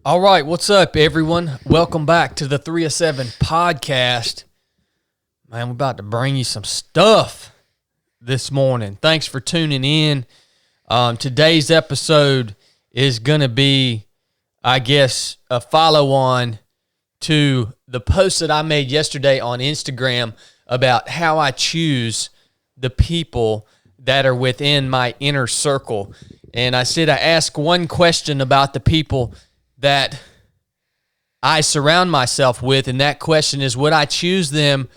All right, what's up, everyone? Welcome back to the 3 of 7 podcast. Man, we're about to bring you some stuff this morning. Thanks for tuning in. Today's episode is going to be, I guess, a follow-on to the post that I made yesterday on Instagram about how I choose the people that are within my inner circle. And I said I ask one question about the people that I surround myself with, and that question is, would I choose them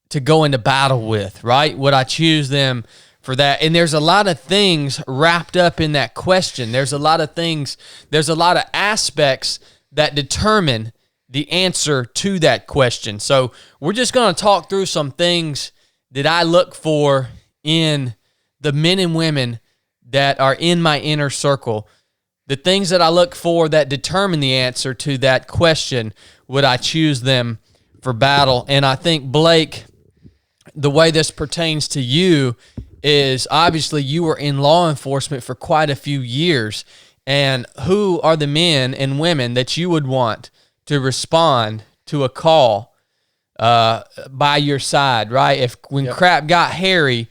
to go into battle with, right? Would I choose them for that? And there's a lot of things wrapped up in that question. There's a lot of aspects that determine the answer to that question. So we're just going to talk through some things that I look for in the men and women that are in my inner circle. The things that I look for that determine the answer to that question, would I choose them for battle? And I think, Blake, the way this pertains to you is obviously you were in law enforcement for quite a few years. And who are the men and women that you would want to respond to a call by your side, right? When crap got hairy,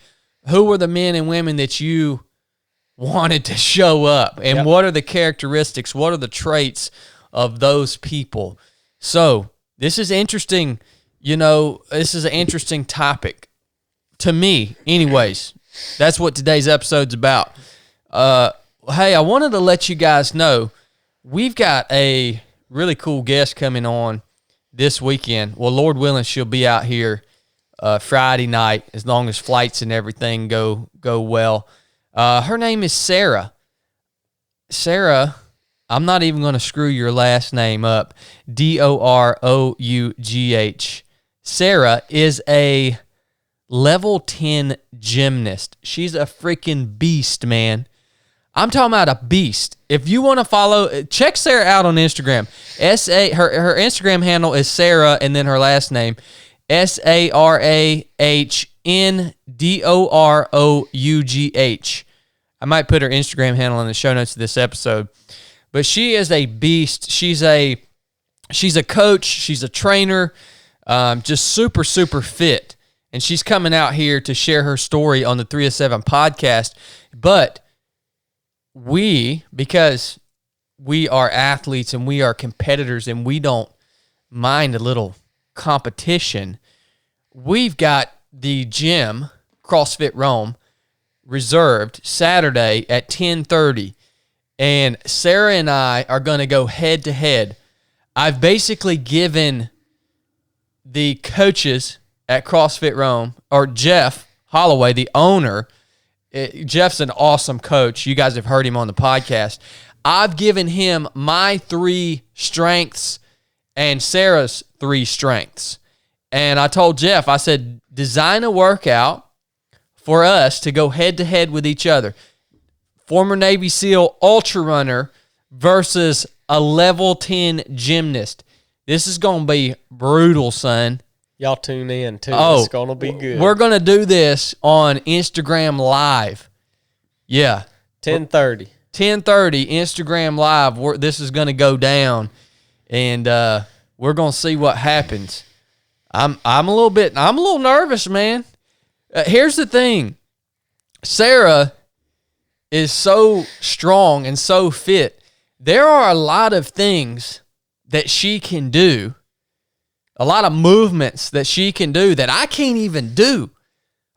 who were the men and women that you wanted to show up, and what are the characteristics, what are the traits of those people? So this is interesting. This is an interesting topic to me anyways. That's what today's episode's about. Hey, I wanted to let you guys know we've got a really cool guest coming on this weekend. Well, Lord willing, she'll be out here Friday night, as long as flights and everything go well. Her name is Sarah. Sarah, I'm not even going to screw your last name up. Dorough. Sarah is a level 10 gymnast. She's a freaking beast, man. I'm talking about a beast. If you want to follow, check Sarah out on Instagram. Her Instagram handle is Sarah, and then her last name, SarahNDoroughh. I might put her Instagram handle in the show notes of this episode. But she is a beast. She's a coach. She's a trainer. Just super, super fit. And she's coming out here to share her story on the 3 of 7 podcast. But because we are athletes and we are competitors and we don't mind a little competition, we've got the gym, CrossFit Rome, reserved Saturday at 10:30, and Sarah and I are going to go head to head. I've basically given the coaches at CrossFit Rome, or Jeff Holloway, the owner. Jeff's an awesome coach. You guys have heard him on the podcast. I've given him my 3 strengths and Sarah's 3 strengths. And I told Jeff, I said, design a workout for us to go head-to-head with each other. Former Navy SEAL ultra runner versus a level 10 gymnast. This is going to be brutal, son. Y'all tune in, too. It's going to be good. We're going to do this on Instagram Live. Yeah. 10:30. 10:30, Instagram Live. This is going to go down, and we're going to see what happens. I'm a little nervous, man. Here's the thing. Sarah is so strong and so fit. There are a lot of things that she can do, a lot of movements that she can do that I can't even do.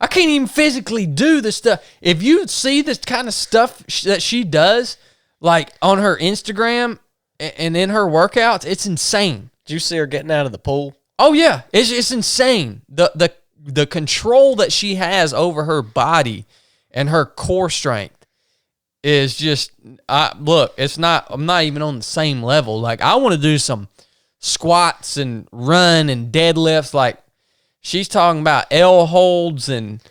I can't even physically do the stuff. If you see this kind of stuff that she does, like on her Instagram and in her workouts, it's insane. Did you see her getting out of the pool? Oh, yeah. It's insane. The control that she has over her body and her core strength is just, I'm not even on the same level. Like, I want to do some squats and run and deadlifts. Like, she's talking about L holds and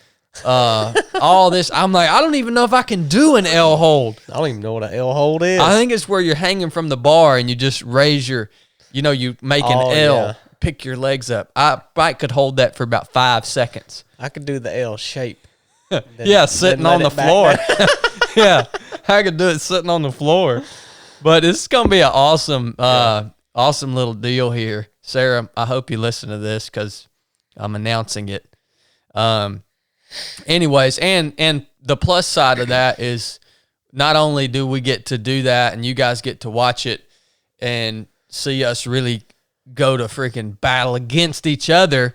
all this. I'm like, I don't even know if I can do an L hold. I don't even know what an L hold is. I think it's where you're hanging from the bar and you just raise you make an L. Yeah. Pick your legs up. I could hold that for about 5 seconds. I could do the L shape. Yeah, sitting on the floor. Yeah, I could do it sitting on the floor. But it's gonna be an awesome, awesome little deal here, Sarah. I hope you listen to this because I'm announcing it. Anyways, and the plus side of that is not only do we get to do that, and you guys get to watch it and see us really go to freaking battle against each other,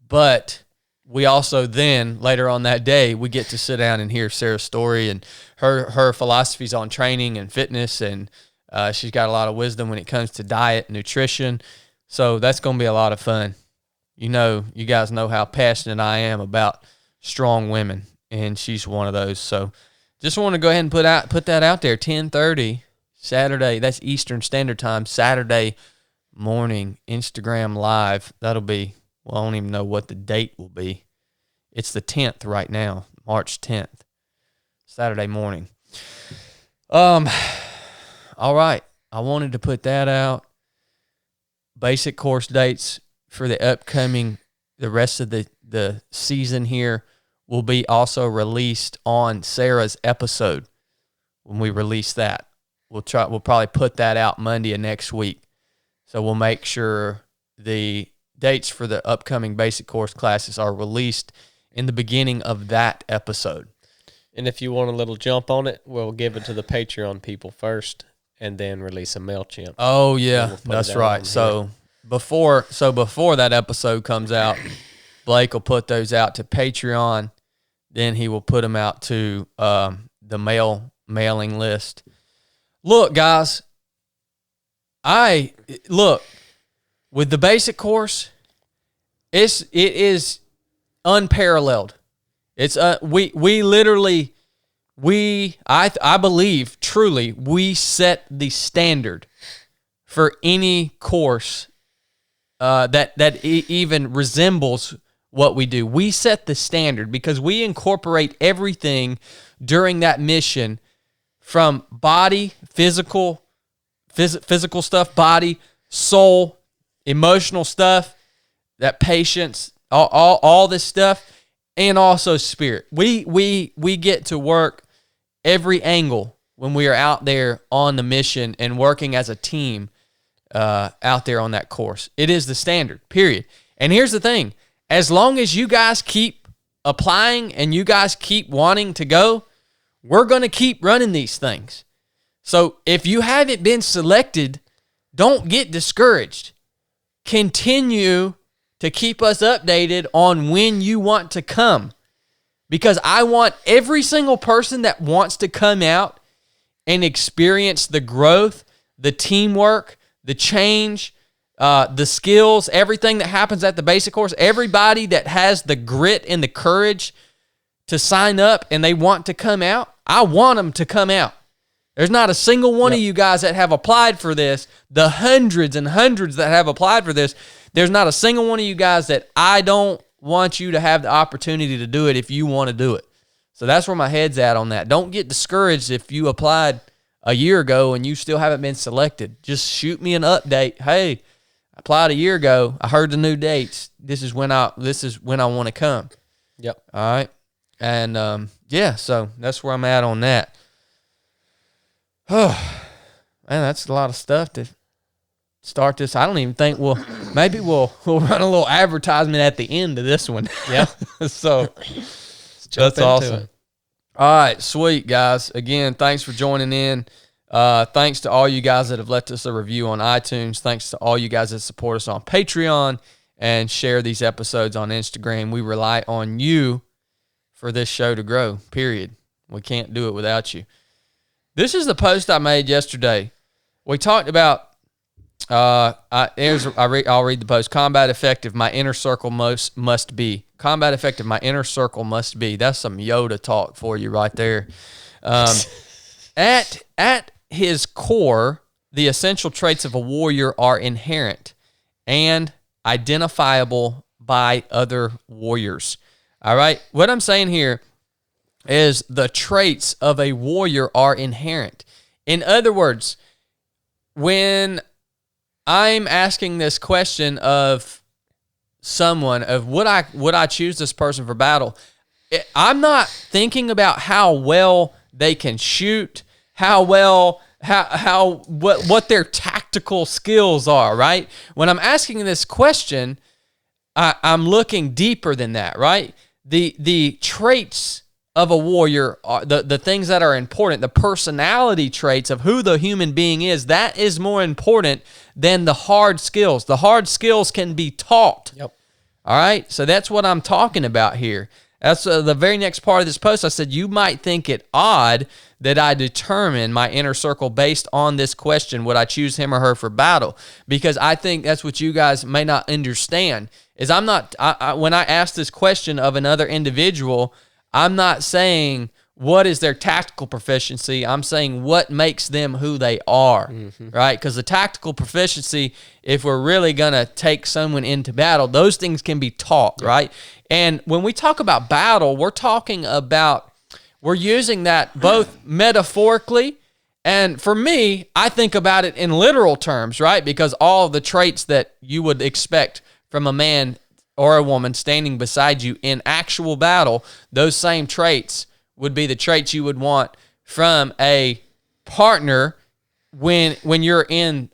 but we also then later on that day we get to sit down and hear Sarah's story and her philosophies on training and fitness, and she's got a lot of wisdom when it comes to diet and nutrition. So that's going to be a lot of fun. You guys know how passionate I am about strong women, and she's one of those. So just want to go ahead and put that out there. 10:30 Saturday. That's Eastern Standard Time. Saturday morning, Instagram Live. That'll be. Well, I don't even know what the date will be. It's the 10th right now, March 10th, Saturday morning. All right. I wanted to put that out. Basic course dates for the rest of the season here will be also released on Sarah's episode when we release that. We'll probably put that out Monday of next week. So we'll make sure the dates for the upcoming basic course classes are released in the beginning of that episode. And if you want a little jump on it, we'll give it to the Patreon people first and then release a MailChimp. Oh, yeah, that's right. So before that episode comes out, Blake will put those out to Patreon. Then he will put them out to the mailing list. Look, guys, with the basic course, it is unparalleled. It's I believe truly we set the standard for any course that even resembles what we do. We set the standard because we incorporate everything during that mission, from body, physical stuff, body, soul, emotional stuff, that patience, all this stuff, and also spirit. We get to work every angle when we are out there on the mission and working as a team out there on that course. It is the standard, period. And here's the thing. As long as you guys keep applying and you guys keep wanting to go, we're going to keep running these things. So if you haven't been selected, don't get discouraged. Continue to keep us updated on when you want to come, because I want every single person that wants to come out and experience the growth, the teamwork, the change, the skills, everything that happens at the basic course, everybody that has the grit and the courage to sign up and they want to come out, I want them to come out. There's not a single one of you guys that have applied for this, the hundreds and hundreds that have applied for this, there's not a single one of you guys that I don't want you to have the opportunity to do it if you want to do it. So that's where my head's at on that. Don't get discouraged if you applied a year ago and you still haven't been selected. Just shoot me an update. Hey, I applied a year ago. I heard the new dates. This is when I want to come. Yep. All right. And so that's where I'm at on that. Oh, man, that's a lot of stuff to start this. I don't even think maybe we'll run a little advertisement at the end of this one. Yeah. So that's awesome. All right, sweet, guys. Again, thanks for joining in. Thanks to all you guys that have left us a review on iTunes. Thanks to all you guys that support us on Patreon and share these episodes on Instagram. We rely on you for this show to grow, period. We can't do it without you. This is the post I made yesterday. We talked about, I'll read the post. Combat effective, my inner circle must be. Combat effective, my inner circle must be. That's some Yoda talk for you right there. At his core, the essential traits of a warrior are inherent and identifiable by other warriors. All right? What I'm saying here is the traits of a warrior are inherent. In other words, when I'm asking this question of someone, of would I choose this person for battle, I'm not thinking about how well they can shoot, how well what their tactical skills are, right? When I'm asking this question, I'm looking deeper than that, right? The traits of a warrior are the things that are important, the personality traits of who the human being is, that is more important than the hard skills. The hard skills can be taught. Yep. All right? So that's what I'm talking about here. That's the very next part of this post. I said, you might think it odd that I determine my inner circle based on this question, would I choose him or her for battle? Because I think that's what you guys may not understand, is when I ask this question of another individual, I'm not saying what is their tactical proficiency. I'm saying what makes them who they are, right? Because the tactical proficiency, if we're really going to take someone into battle, those things can be taught, right? And when we talk about battle, we're using that both metaphorically, and for me, I think about it in literal terms, right? Because all the traits that you would expect from a man or a woman standing beside you in actual battle, those same traits would be the traits you would want from a partner when you're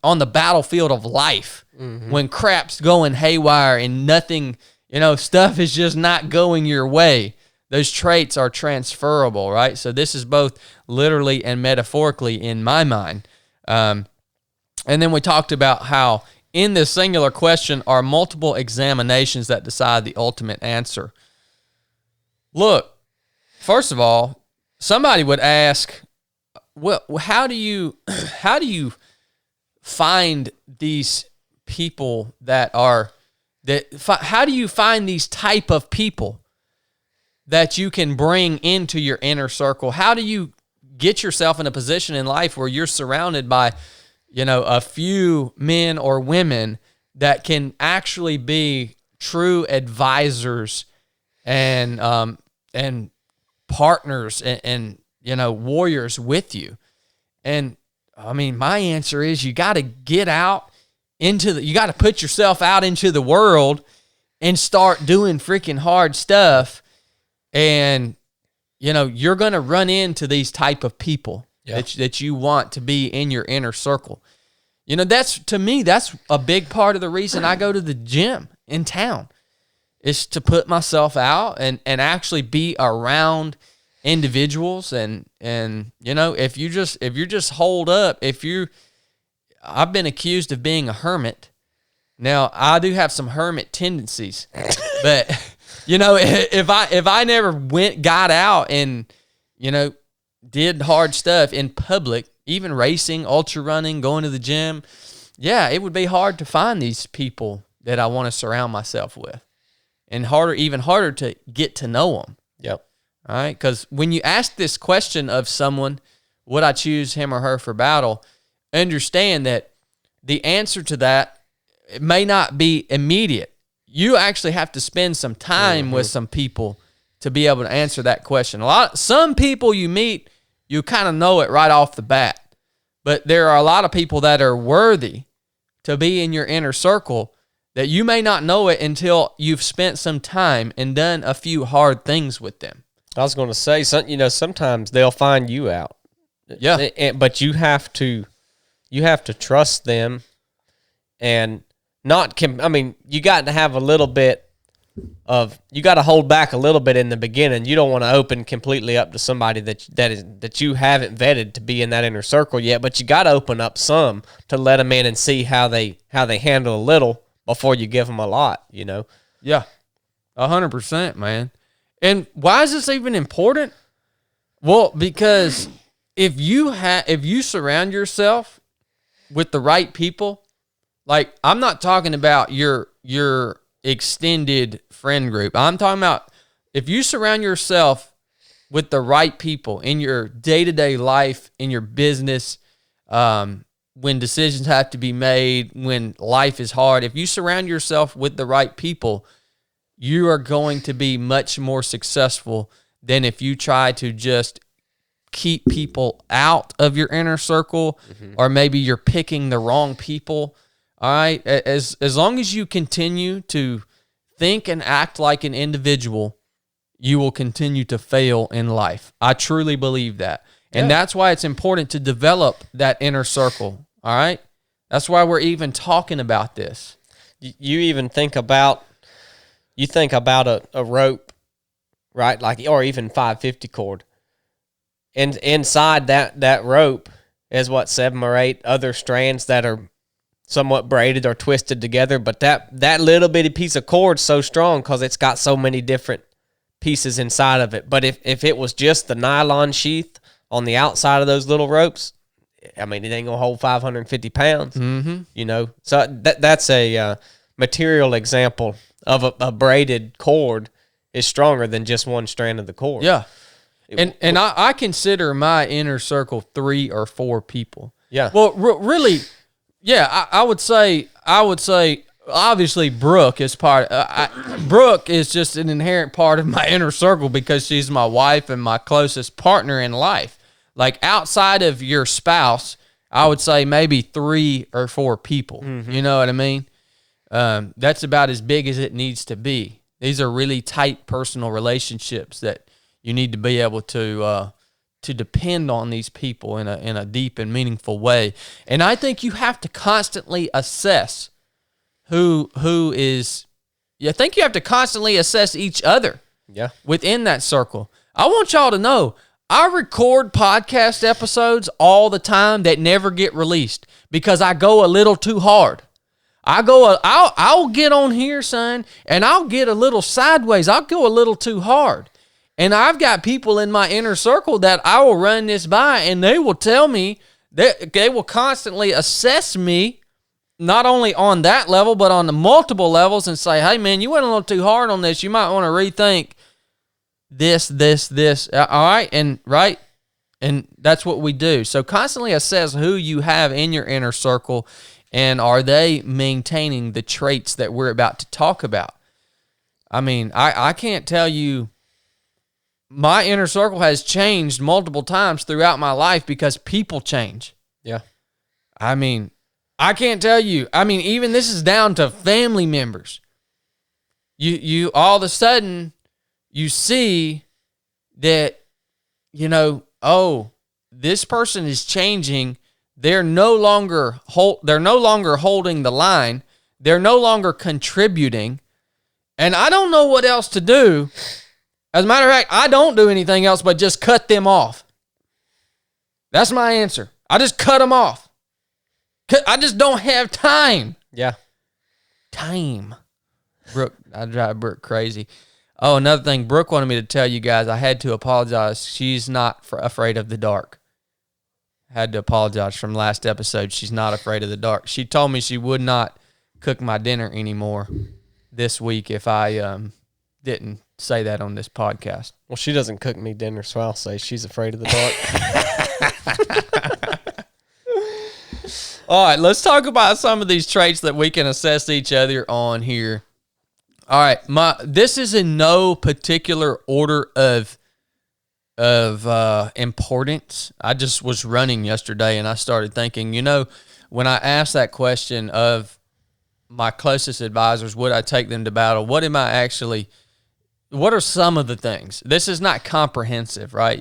on the battlefield of life, when crap's going haywire and nothing, stuff is just not going your way. Those traits are transferable, right? So this is both literally and metaphorically in my mind. And then we talked about how in this singular question are multiple examinations that decide the ultimate answer. Look, first of all, somebody would ask, well, how do you find these people how do you find these type of people that you can bring into your inner circle? How do you get yourself in a position in life where you're surrounded by, a few men or women that can actually be true advisors and partners and warriors with you? And I mean, my answer is you got to get out you got to put yourself out into the world and start doing freaking hard stuff. And, you're going to run into these type of people that you want to be in your inner circle. To me, that's a big part of the reason I go to the gym in town, is to put myself out and actually be around individuals. And if you're just holed up, I've been accused of being a hermit. Now, I do have some hermit tendencies, but if I never got out and, did hard stuff in public, even racing, ultra running, going to the gym, it would be hard to find these people that I want to surround myself with, and even harder to get to know them. Yep. All right. Because when you ask this question of someone, would I choose him or her for battle? Understand that the answer to that, it may not be immediate. You actually have to spend some time with some people to be able to answer that question. Some people you meet, you kind of know it right off the bat. But there are a lot of people that are worthy to be in your inner circle that you may not know it until you've spent some time and done a few hard things with them. I was going to say, sometimes they'll find you out. Yeah. But you have to trust them, and you got to have a little bit you got to hold back a little bit in the beginning. You don't want to open completely up to somebody that you haven't vetted to be in that inner circle yet, but you got to open up some to let them in and see how they handle a little before you give them a lot, Yeah, 100%, man. And why is this even important? Well, because if you surround yourself with the right people, like, I'm not talking about your extended friend group. I'm talking about if you surround yourself with the right people in your day-to-day life, in your business, when decisions have to be made, when life is hard, if you surround yourself with the right people, you are going to be much more successful than if you try to just keep people out of your inner circle, or maybe you're picking the wrong people. All right. As long as you continue to think and act like an individual, you will continue to fail in life. I truly believe that. And that's why it's important to develop that inner circle. All right. That's why we're even talking about this. You even think about a rope, right? Like, or even 550 cord. And inside that rope is 7 or 8 other strands that are somewhat braided or twisted together. But that little bitty piece of cord's so strong because it's got so many different pieces inside of it. But if it was just the nylon sheath on the outside of those little ropes, I mean, it ain't gonna hold 550 pounds. Mm-hmm. So that's a material example of a braided cord is stronger than just one strand of the cord. Yeah. And I consider my inner circle 3 or 4 people. Yeah. Well, really, yeah, I would say, obviously Brooke is Brooke is just an inherent part of my inner circle because she's my wife and my closest partner in life. Like outside of your spouse, I would say maybe 3 or 4 people. Mm-hmm. You know what I mean? That's about as big as it needs to be. These are really tight personal relationships that you need to be able to depend on these people in a deep and meaningful way. And I think you have to constantly assess who is. I think you have to constantly assess each other. Yeah. Within that circle. I want y'all to know I record podcast episodes all the time that never get released because I go a little too hard. I'll get on here, son, and I'll get a little sideways. I'll go a little too hard. And I've got people in my inner circle that I will run this by, and they will tell me that they will constantly assess me, not only on that level, but on the multiple levels, and say, hey, man, you went a little too hard on this. You might want to rethink this. All right? And that's what we do. So constantly assess who you have in your inner circle, and are they maintaining the traits that we're about to talk about? I mean, I can't tell you. My inner circle has changed multiple times throughout my life because people change. Yeah. I mean, I can't tell you. I mean, even this is down to family members. You all of a sudden, you see that, this person is changing. They're no longer holding the line. They're no longer contributing. And I don't know what else to do. As a matter of fact, I don't do anything else but just cut them off. That's my answer. I just cut them off. I just don't have time. Yeah. Time. Brooke, I drive Brooke crazy. Oh, another thing, Brooke wanted me to tell you guys, I had to apologize. She's not afraid of the dark. I had to apologize from last episode. She's not afraid of the dark. She told me she would not cook my dinner anymore this week if I didn't say that on this podcast. Well, she doesn't cook me dinner, so I'll say she's afraid of the dark. All right, let's talk about some of these traits that we can assess each other on here. All right, this is in no particular order of importance. I just was running yesterday and I started thinking, when I asked that question of my closest advisors, would I take them to battle? What are some of the things? This is not comprehensive, right?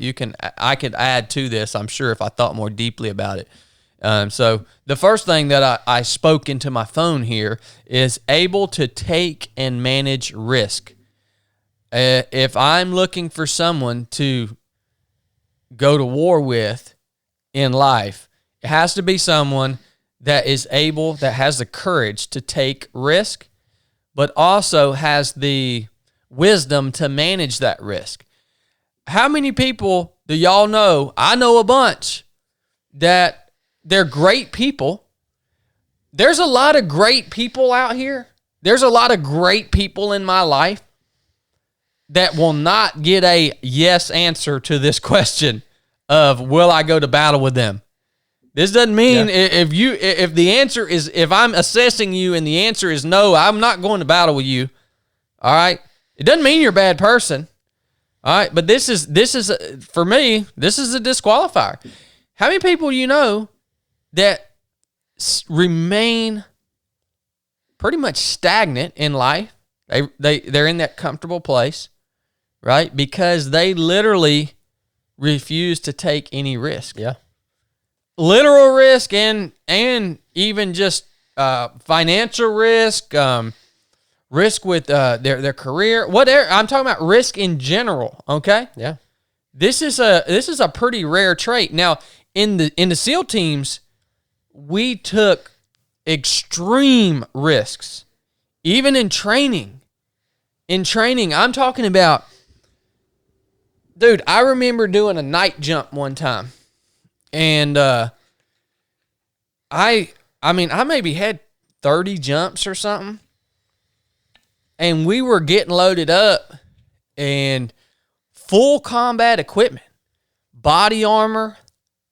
I could add to this, I'm sure, if I thought more deeply about it. So the first thing that I spoke into my phone here is able to take and manage risk. If I'm looking for someone to go to war with in life, it has to be someone that is able, that has the courage to take risk, but also has the wisdom to manage that risk. How many people do y'all know? I know a bunch that they're great people. There's a lot of great people out here. There's a lot of great people in my life that will not get a yes answer to this question of will I go to battle with them. This doesn't mean if the answer is, if I'm assessing you and the answer is no, I'm not going to battle with you. All right. It doesn't mean you're a bad person. All right. But this is for me, this is a disqualifier. How many people you know that remain pretty much stagnant in life? They're in that comfortable place, right? Because they literally refuse to take any risk. Yeah. Literal risk and even just financial risk, risk with their career, whatever. I'm talking about risk in general. Okay. Yeah. This is a pretty rare trait. Now, in the SEAL teams, we took extreme risks, even in training. In training, I'm talking about, dude, I remember doing a night jump one time, and I maybe had 30 jumps or something, and we were getting loaded up and full combat equipment, body armor,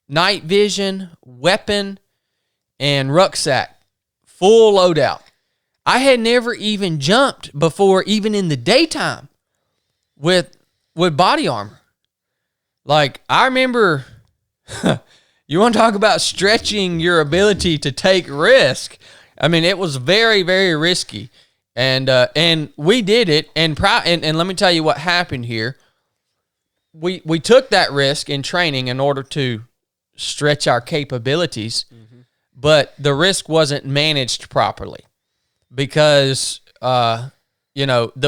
night vision, weapon, and rucksack, full loadout. I had never even jumped before, even in the daytime, with body armor. Like, I remember, you want to talk about stretching your ability to take risk. I mean, it was very, very risky. And we did it, and let me tell you what happened here. We took that risk in training in order to stretch our capabilities, but the risk wasn't managed properly because the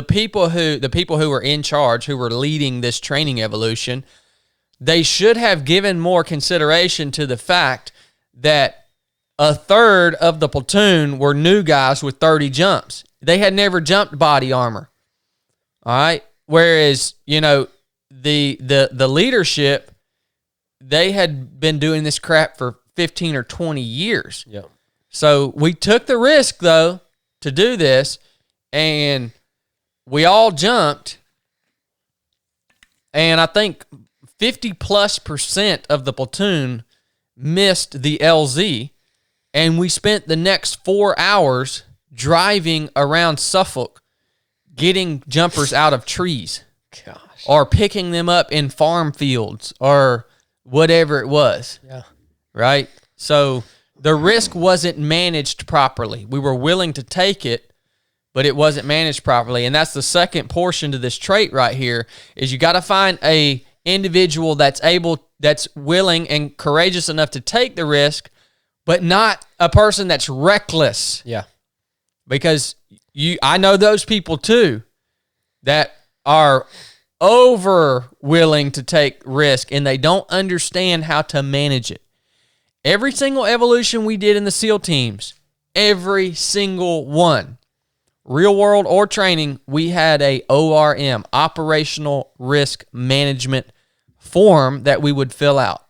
people who were in charge, who were leading this training evolution, they should have given more consideration to the fact that a third of the platoon were new guys with 30 jumps. They had never jumped body armor. All right. Whereas, the leadership, they had been doing this crap for 15 or 20 years. Yep. So we took the risk, though, to do this, and we all jumped, and I think 50+% of the platoon missed the LZ, and we spent the next 4 hours driving around Suffolk, getting jumpers out of trees. Gosh. Or picking them up in farm fields or whatever it was. Yeah. Right? So the risk wasn't managed properly. We were willing to take it, but it wasn't managed properly. And that's the second portion to this trait right here, is you got to find a individual that's willing and courageous enough to take the risk, but not a person that's reckless. Yeah. Because I know those people too that are over willing to take risk, and they don't understand how to manage it. Every single evolution we did in the SEAL teams, every single one, real world or training, we had a ORM, operational risk management form that we would fill out.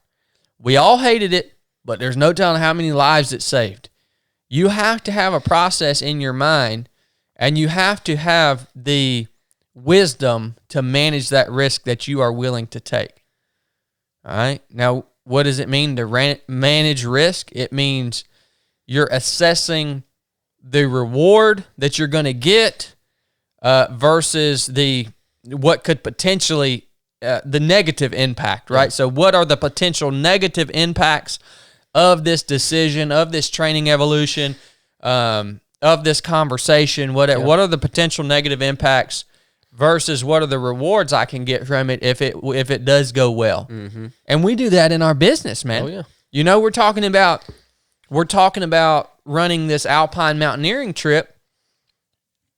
We all hated it, but there's no telling how many lives it saved. You have to have a process in your mind, and you have to have the wisdom to manage that risk that you are willing to take. All right. Now, what does it mean to manage risk? It means you're assessing the reward that you're going to get versus what could potentially the negative impact, right? Yeah. So what are the potential negative impacts of this decision, of this training evolution, of this conversation? What are the potential negative impacts versus what are the rewards I can get from it if it does go well? Mm-hmm. And we do that in our business, man. Oh yeah. We're talking about running this alpine mountaineering trip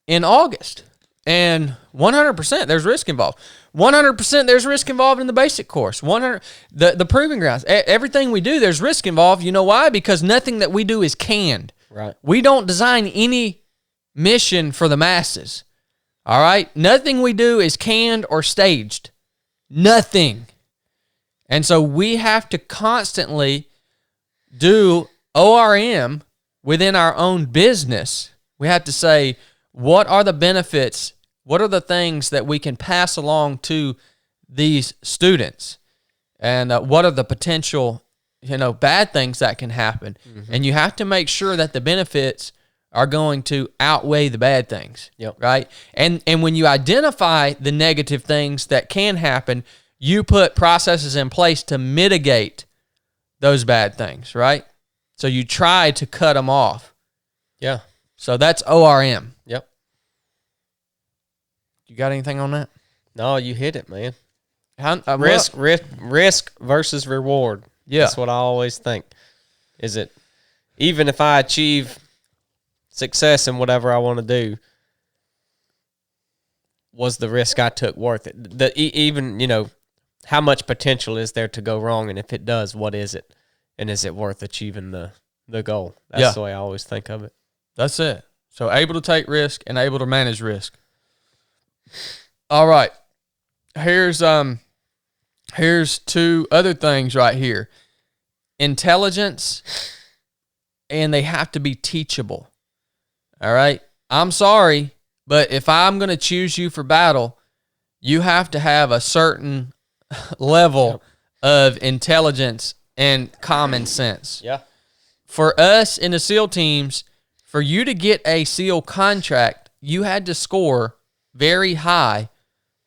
in August, and 100% there's risk involved. 100% there's risk involved in the basic course. The proving grounds, everything we do, there's risk involved. You know why? Because nothing that we do is canned. Right. We don't design any mission for the masses. All right? Nothing we do is canned or staged. Nothing. And so we have to constantly do ORM within our own business. We have to say, what are the benefits? What are the things that we can pass along to these students? And what are the potential, bad things that can happen? Mm-hmm. And you have to make sure that the benefits are going to outweigh the bad things. Yep. Right? And when you identify the negative things that can happen, you put processes in place to mitigate those bad things, right? So you try to cut them off. Yeah. So that's ORM. Yep. You got anything on that? No, you hit it, man. Risk versus reward. Yeah. That's what I always think. Is it, even if I achieve success in whatever I want to do, was the risk I took worth it? Even, how much potential is there to go wrong? And if it does, what is it? And is it worth achieving the goal? That's the way I always think of it. That's it. So able to take risk and able to manage risk. All right. Here's two other things right here. Intelligence, and they have to be teachable. All right? I'm sorry, but if I'm going to choose you for battle, you have to have a certain level of intelligence and common sense. Yeah. For us in the SEAL teams, for you to get a SEAL contract, you had to score very high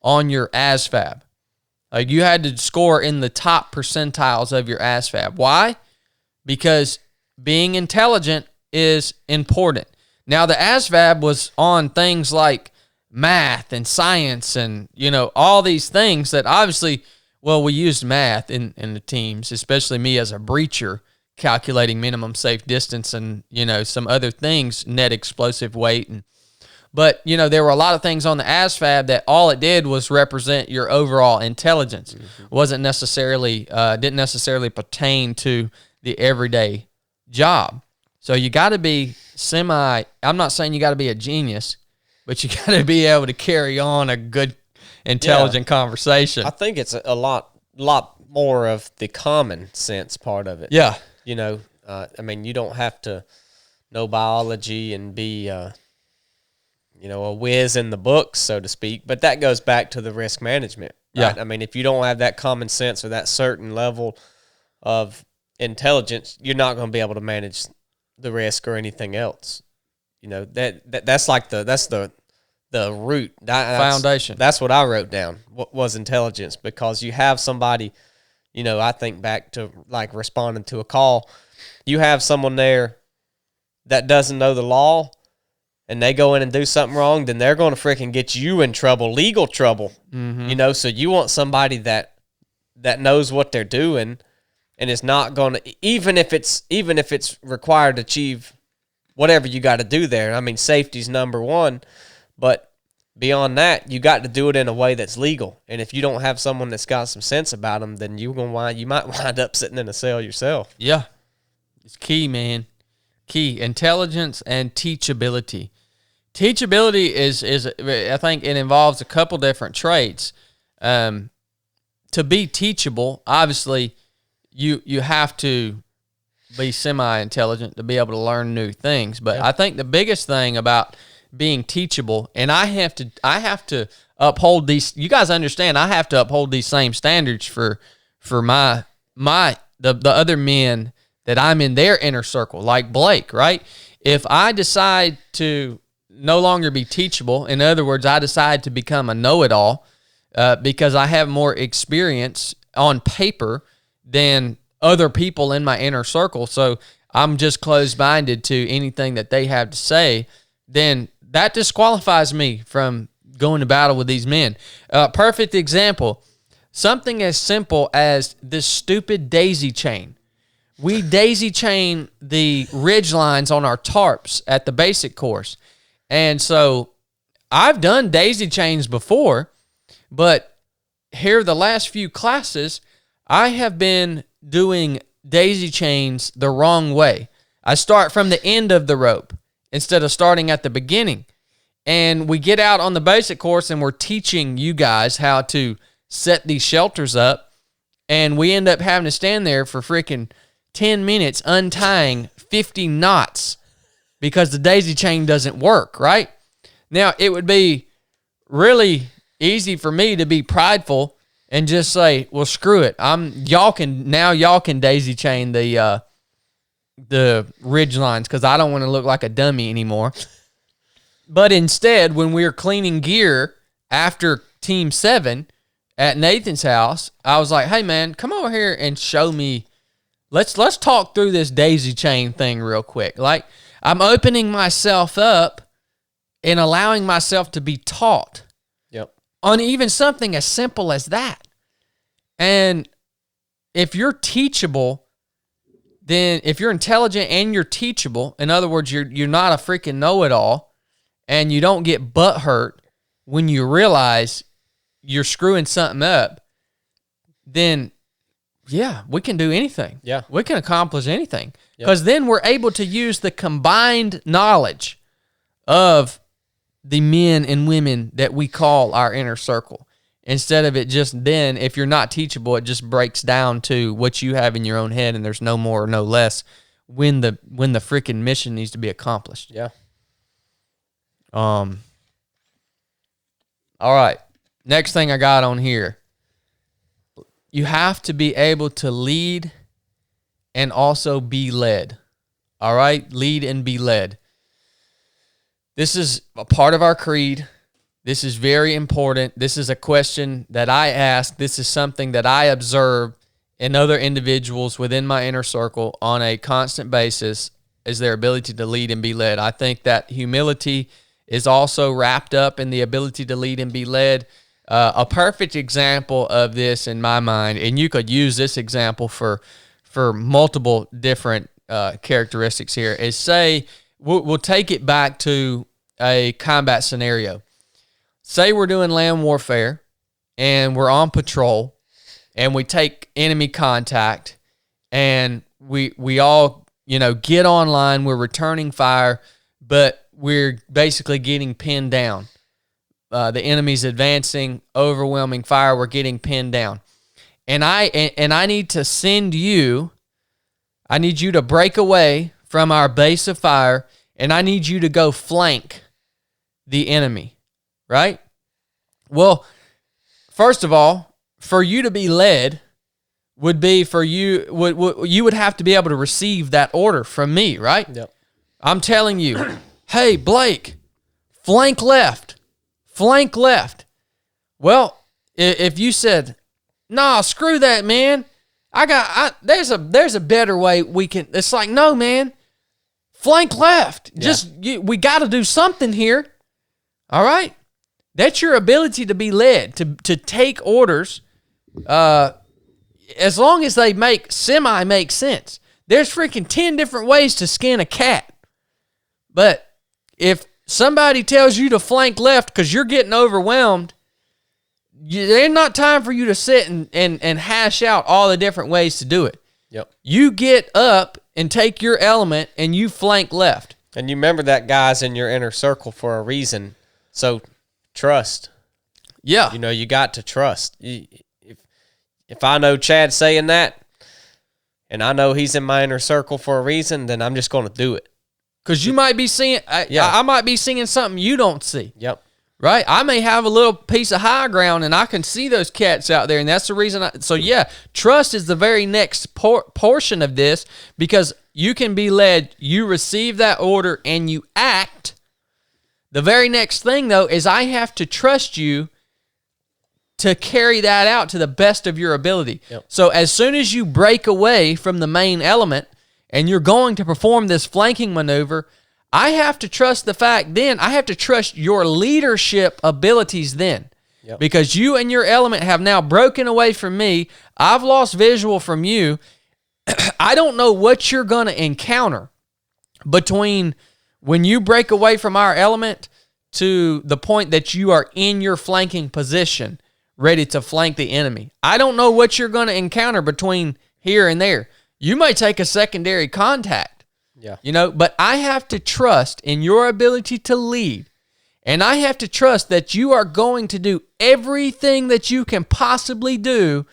on your ASVAB. Like, you had to score in the top percentiles of your ASVAB. Why? Because being intelligent is important. Now, the ASVAB was on things like math and science and, all these things that obviously, we used math in the teams, especially me as a breacher, calculating minimum safe distance and, some other things, net explosive weight. But, there were a lot of things on the ASVAB that all it did was represent your overall intelligence. Wasn't necessarily, didn't necessarily pertain to the everyday job. So you got to be I'm not saying you got to be a genius, but you got to be able to carry on a good, intelligent conversation. I think it's a lot more of the common sense part of it. Yeah. You don't have to know biology and be, a whiz in the books, so to speak, but that goes back to the risk management. Right? Yeah. If you don't have that common sense or that certain level of intelligence, you're not going to be able to manage the risk or anything else. That's like the root. Foundation. That's what I wrote down, was intelligence, because you have somebody, I think back to like responding to a call. You have someone there that doesn't know the law, and they go in and do something wrong, then they're going to freaking get you in trouble, legal trouble. Mm-hmm. So you want somebody that knows what they're doing and is not going to, even if it's required to achieve whatever you got to do there. Safety's number one, but beyond that, you got to do it in a way that's legal. And if you don't have someone that's got some sense about them, then you might wind up sitting in a cell yourself. Yeah. It's key, man. Key. Intelligence and teachability. Teachability is I think it involves a couple different traits. To be teachable, obviously, you have to be semi-intelligent to be able to learn new things. But I think the biggest thing about being teachable, and I have to uphold these. You guys understand? I have to uphold these same standards for the other men that I'm in their inner circle, like Blake. Right? If I decide to no longer be teachable, in other words, I decide to become a know-it-all because I have more experience on paper than other people in my inner circle, so I'm just closed-minded to anything that they have to say, then that disqualifies me from going to battle with these men. Perfect example, something as simple as this stupid daisy chain. We daisy chain the ridge lines on our tarps at the basic course. And so I've done daisy chains before, but here the last few classes, I have been doing daisy chains the wrong way. I start from the end of the rope instead of starting at the beginning. And we get out on the basic course and we're teaching you guys how to set these shelters up. And we end up having to stand there for freaking 10 minutes untying 50 knots because the daisy chain doesn't work, right? Now, it would be really easy for me to be prideful and just say, well, screw it. Y'all can daisy chain the ridge lines because I don't want to look like a dummy anymore. But instead, when we were cleaning gear after Team 7 at Nathan's house, I was like, hey, man, come over here and show me. Let's talk through this daisy chain thing real quick. Like, I'm opening myself up and allowing myself to be taught. Yep. On even something as simple as that. And if you're teachable, then if you're intelligent and you're teachable, in other words, you're not a freaking know-it-all, and you don't get butt hurt when you realize you're screwing something up, then yeah, we can do anything. Yeah. We can accomplish anything. Because then we're able to use the combined knowledge of the men and women that we call our inner circle. Instead of it just then, if you're not teachable, it just breaks down to what you have in your own head, and there's no more or no less when the freaking mission needs to be accomplished. Yeah. All right. Next thing I got on here. You have to be able to lead and also be led. All right? Lead and be led. This is a part of our creed. This is very important. This is a question that I ask. This is something that I observe in other individuals within my inner circle on a constant basis, is their ability to lead and be led. I think that humility is also wrapped up in the ability to lead and be led. A perfect example of this in my mind, and you could use this example for multiple different characteristics here, is say, we'll take it back to a combat scenario. Say we're doing land warfare, and we're on patrol, and we take enemy contact, and we all, get online, we're returning fire, but we're basically getting pinned down. The enemy's advancing, overwhelming fire, we're getting pinned down. And I need to send you, I need you to break away from our base of fire, and I need you to go flank the enemy, right? Well, first of all, for you to be led would be for you, you would have to be able to receive that order from me, right? Yep. I'm telling you, hey, Blake, flank left. Flank left. Well, if you said, nah, screw that, man. There's a better way we can. It's like, no, man. Flank left. Yeah. We got to do something here. All right? That's your ability to be led, to take orders, as long as they make sense. There's freaking 10 different ways to skin a cat. But if somebody tells you to flank left because you're getting overwhelmed, there's not time for you to sit and hash out all the different ways to do it. Yep. You get up and take your element and you flank left. And you remember that guy's in your inner circle for a reason. So trust. Yeah. You got to trust. If I know Chad's saying that, and I know he's in my inner circle for a reason, then I'm just going to do it. Because you might be seeing, I might be seeing something you don't see. Yep. Right? I may have a little piece of high ground and I can see those cats out there, and that's the reason. Trust is the very next portion of this, because you can be led, you receive that order, and you act. The very next thing, though, is I have to trust you to carry that out to the best of your ability. Yep. So as soon as you break away from the main element and you're going to perform this flanking maneuver, I have to trust the fact then, I have to trust your leadership abilities then. Yep. Because you and your element have now broken away from me. I've lost visual from you. I don't know what you're going to encounter between when you break away from our element to the point that you are in your flanking position, ready to flank the enemy. I don't know what you're going to encounter between here and there. You may take a secondary contact. Yeah. But I have to trust in your ability to lead, and I have to trust that you are going to do everything that you can possibly do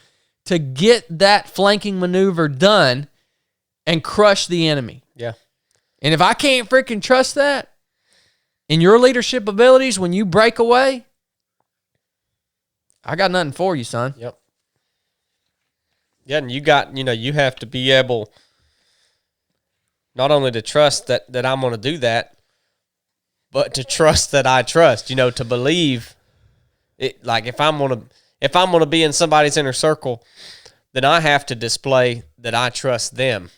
to get that flanking maneuver done and crush the enemy. Yeah. And if I can't freaking trust that in your leadership abilities when you break away, I got nothing for you, son. Yep. Yeah, and you have to be able not only to trust that I'm going to do that, but to trust that I trust, to believe it. Like if I'm going to be in somebody's inner circle, then I have to display that I trust them.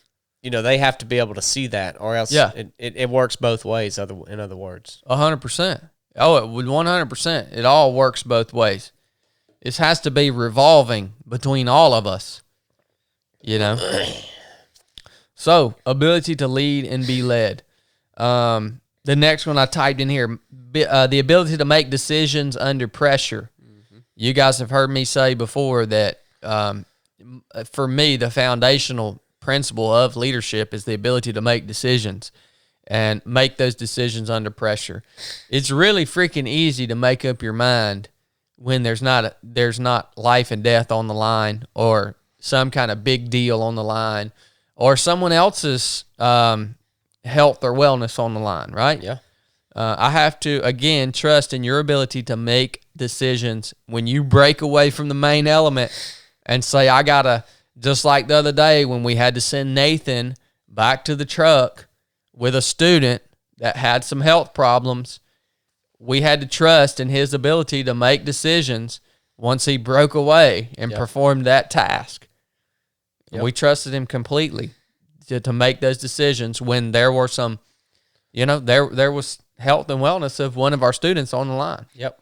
They have to be able to see that, or else it works both ways, in other words. 100%. Oh, it would 100%. It all works both ways. This has to be revolving between all of us, So, ability to lead and be led. The next one I typed in here, the ability to make decisions under pressure. Mm-hmm. You guys have heard me say before that for me, the foundational principle of leadership is the ability to make decisions and make those decisions under pressure. It's really freaking easy to make up your mind when there's not life and death on the line, or some kind of big deal on the line, or someone else's health or wellness on the line, right? Yeah. I have to, again, trust in your ability to make decisions when you break away from the main element and say, I got to, just like the other day when we had to send Nathan back to the truck with a student that had some health problems. We had to trust in his ability to make decisions once he broke away and performed that task. Yep. We trusted him completely to make those decisions when there were some, there was health and wellness of one of our students on the line. Yep.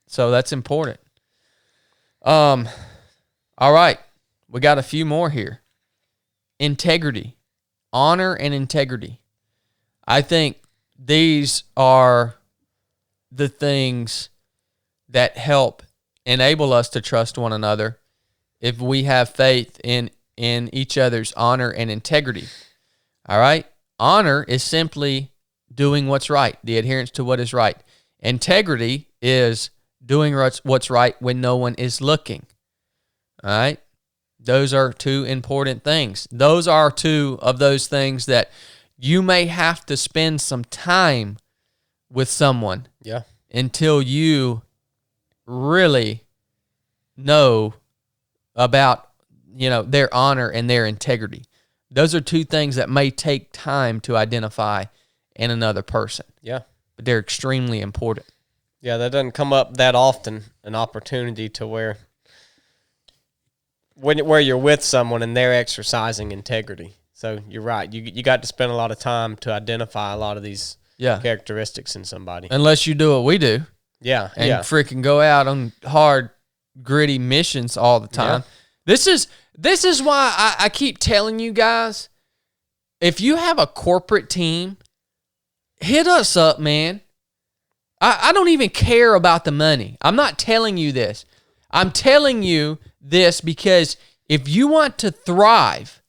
So that's important. All right. We got a few more here. Integrity. Honor and integrity. I think these are the things that help enable us to trust one another if we have faith in each other's honor and integrity. All right? Honor is simply doing what's right, the adherence to what is right. Integrity is doing what's right when no one is looking. All right? Those are two important things. Those are two of those things that you may have to spend some time with someone until you really know about, their honor and their integrity. Those are two things that may take time to identify in another person. Yeah. But they're extremely important. Yeah, that doesn't come up that often, an opportunity to where you're with someone and they're exercising integrity. So you're right. You got to spend a lot of time to identify a lot of these characteristics in somebody. Unless you do what we do. Yeah. And freaking go out on hard, gritty missions all the time. Yeah. This is why I keep telling you guys, if you have a corporate team, hit us up, man. I don't even care about the money. I'm not telling you this. I'm telling you this because if you want to thrive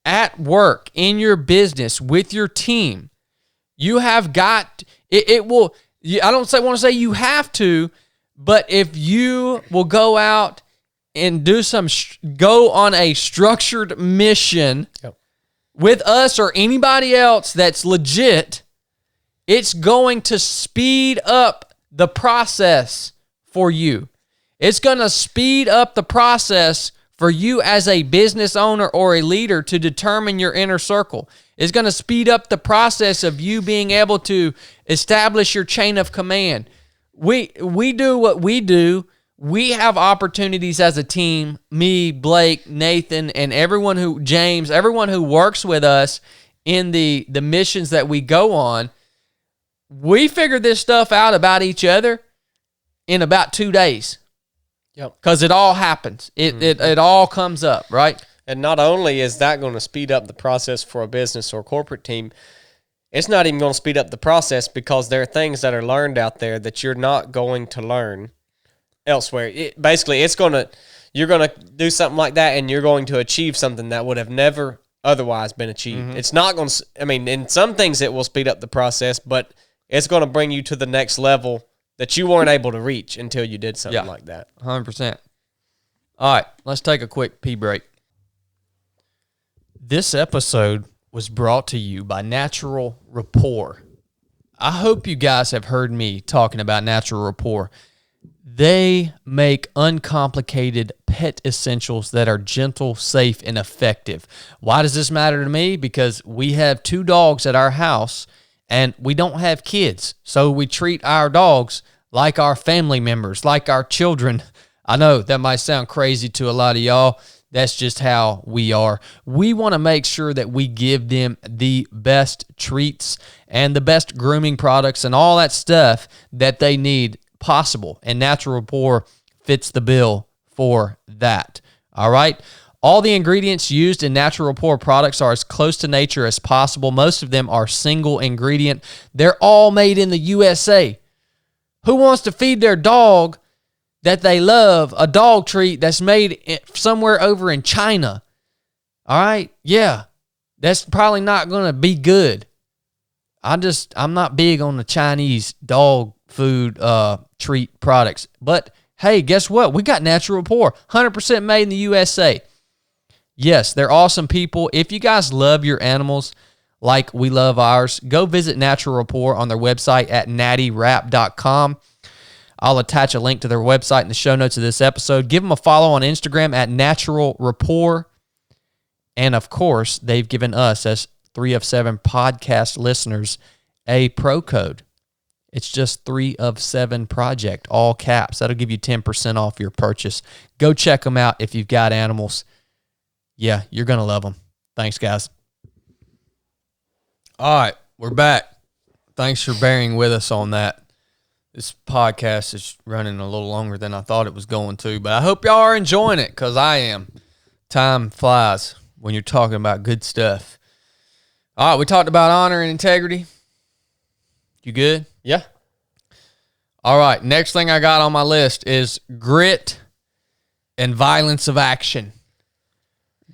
at work, in your business, with your team, you have got, it will, I don't want to say you have to, but if you will go out and go on a structured mission with us or anybody else that's legit, it's going to speed up the process for you. It's going to speed up the process for you as a business owner or a leader to determine your inner circle. It's going to speed up the process of you being able to establish your chain of command. We do what we do. We have opportunities as a team, me, Blake, Nathan, and everyone who works with us in the missions that we go on. We figure this stuff out about each other in about 2 days. Yep. Because it all happens. It all comes up, right? And not only is that going to speed up the process for a business or corporate team, it's not even going to speed up the process because there are things that are learned out there that you're not going to learn elsewhere. You're going to do something like that and you're going to achieve something that would have never otherwise been achieved. Mm-hmm. It's not going to, in some things it will speed up the process, but it's going to bring you to the next level that you weren't able to reach until you did something like that. 100%. All right, let's take a quick pee break. This episode was brought to you by Natural Rapport. I hope you guys have heard me talking about Natural Rapport. They make uncomplicated pet essentials that are gentle, safe, and effective. Why does this matter to me? Because we have 2 dogs at our house, and we don't have kids. So we treat our dogs like our family members, like our children. I know that might sound crazy to a lot of y'all. That's just how we are. We want to make sure that we give them the best treats and the best grooming products and all that stuff that they need possible. And Natural Rapport fits the bill for that. All right? All the ingredients used in Natural Rapport products are as close to nature as possible. Most of them are single ingredient. They're all made in the USA. Who wants to feed their dog that they love a dog treat that's made somewhere over in China? All right? Yeah. That's probably not going to be good. I'm not big on the Chinese dog food treat products. But hey, guess what? We got Natural Rapport, 100% made in the USA. Yes, they're awesome people. If you guys love your animals like we love ours, go visit Natural Rapport on their website at nattywrap.com. I'll attach a link to their website in the show notes of this episode. Give them a follow on Instagram at Natural Rapport. And of course, they've given us, as 3 of 7 podcast listeners, a pro code. It's just 3 of 7 project, all caps. That'll give you 10% off your purchase. Go check them out if you've got animals. Yeah, you're going to love them. Thanks, guys. All right, we're back. Thanks for bearing with us on that. This podcast is running a little longer than I thought it was going to, but I hope y'all are enjoying it, because I am. Time flies when you're talking about good stuff. All right, we talked about honor and integrity. You good? Yeah. All right, next thing I got on my list is grit and violence of action.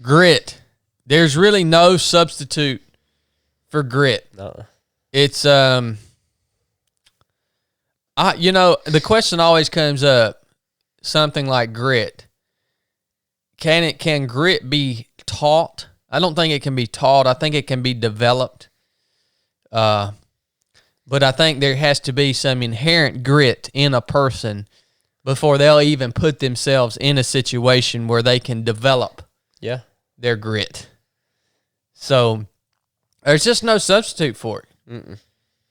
Grit. There's really no substitute for grit. No. It's the question always comes up, something like grit. Can grit be taught? I don't think it can be taught. I think it can be developed. But I think there has to be some inherent grit in a person before they'll even put themselves in a situation where they can develop their grit. So there's just no substitute for it. Mm-mm.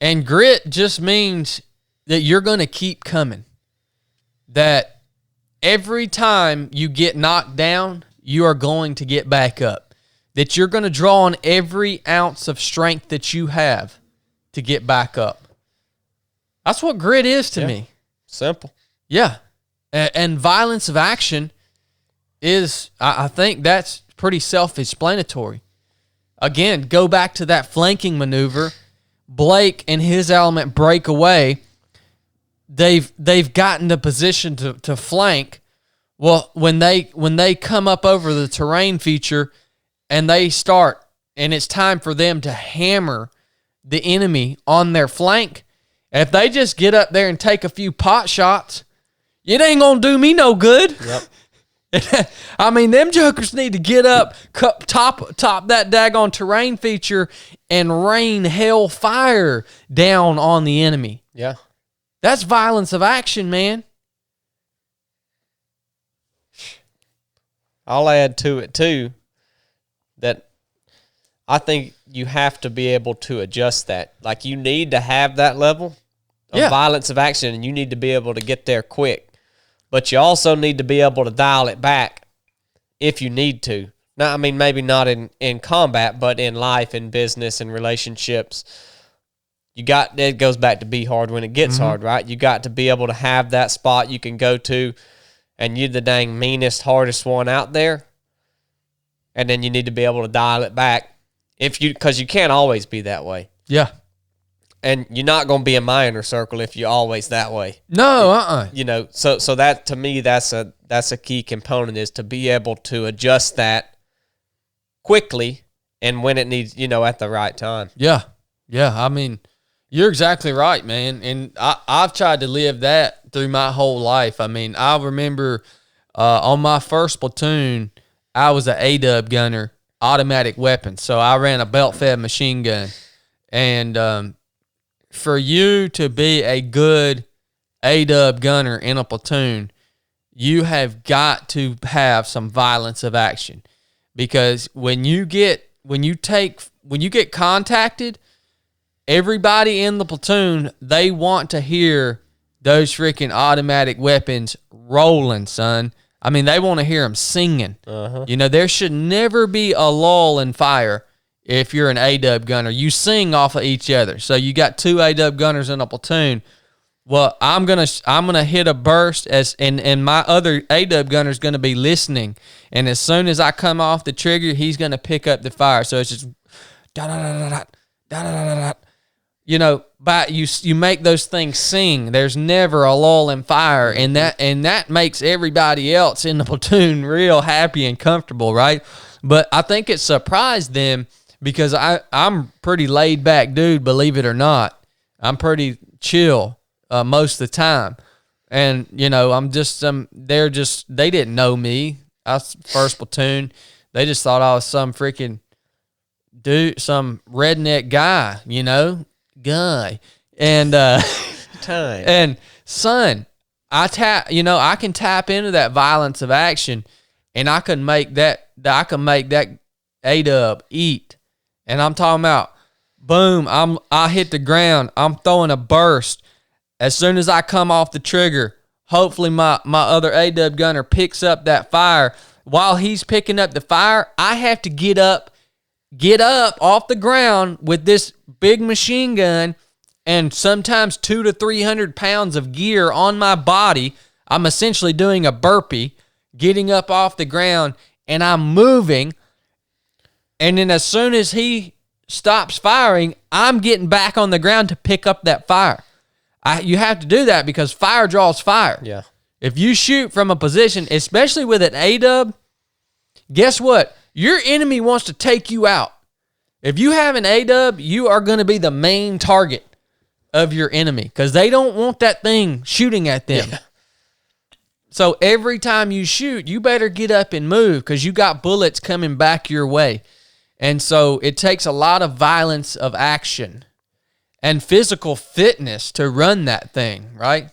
And grit just means that you're going to keep coming. That every time you get knocked down, you are going to get back up. That you're going to draw on every ounce of strength that you have to get back up. That's what grit is to me. Simple. Yeah. And violence of action is, I think that's pretty self-explanatory. Again, go back to that flanking maneuver. Blake and his element break away. They've gotten the position to flank. Well, when they come up over the terrain feature and they start, and it's time for them to hammer the enemy on their flank, if they just get up there and take a few pot shots, it ain't going to do me no good. Yep. I mean, them jokers need to get up, top that daggone terrain feature, and rain hell fire down on the enemy. Yeah. That's violence of action, man. I'll add to it, too, that I think you have to be able to adjust that. Like, you need to have that level of violence of action, and you need to be able to get there quick. But you also need to be able to dial it back if you need to. Now, I mean, maybe not in combat, but in life, in business, in relationships. It goes back to be hard when it gets hard, right? You got to be able to have that spot you can go to, and you're the dang meanest, hardest one out there. And then you need to be able to dial it back because you can't always be that way. Yeah. And you're not going to be in my inner circle if you're always that way. No, So that, to me, that's a key component, is to be able to adjust that quickly and when it needs, at the right time. Yeah. Yeah. I mean, you're exactly right, man. And I've tried to live that through my whole life. I mean, I remember on my first platoon, I was an A-dub gunner, automatic weapon. So I ran a belt-fed machine gun. And for you to be a good A-dub gunner in a platoon, you have got to have some violence of action. Because when you get contacted, everybody in the platoon, they want to hear those freaking automatic weapons rolling, son. I mean, they want to hear them singing. Uh-huh. There should never be a lull in fire if you're an A-dub gunner. You sing off of each other. So you got 2 A-dub gunners in a platoon. Well, I'm gonna hit a burst and my other AW gunner's gonna be listening, and as soon as I come off the trigger, he's gonna pick up the fire. So it's just da da da da da da da da. You know, but you make those things sing. There's never a lull in fire, and that makes everybody else in the platoon real happy and comfortable, right? But I think it surprised them because I'm pretty laid back dude, believe it or not. I'm pretty chill most of the time, and you know I'm just they didn't know me. I was first platoon. They just thought I was some freaking dude, some redneck guy, you know. Guy and Time. and son, I can tap into that violence of action, and I can make that A-dub eat. And I'm talking about boom, I hit the ground, I'm throwing a burst. As soon as I come off the trigger, hopefully my other A-dub gunner picks up that fire. While he's picking up the fire, I have to get up off the ground with this big machine gun and sometimes 200 to 300 pounds of gear on my body. I'm essentially doing a burpee, getting up off the ground, and I'm moving. And then as soon as he stops firing, I'm getting back on the ground to pick up that fire. You have to do that because fire draws fire. Yeah. If you shoot from a position, especially with an A-dub, guess what? Your enemy wants to take you out. If you have an A-dub, you are going to be the main target of your enemy because they don't want that thing shooting at them. Yeah. So every time you shoot, you better get up and move because you got bullets coming back your way. And so it takes a lot of violence of action and physical fitness to run that thing, right?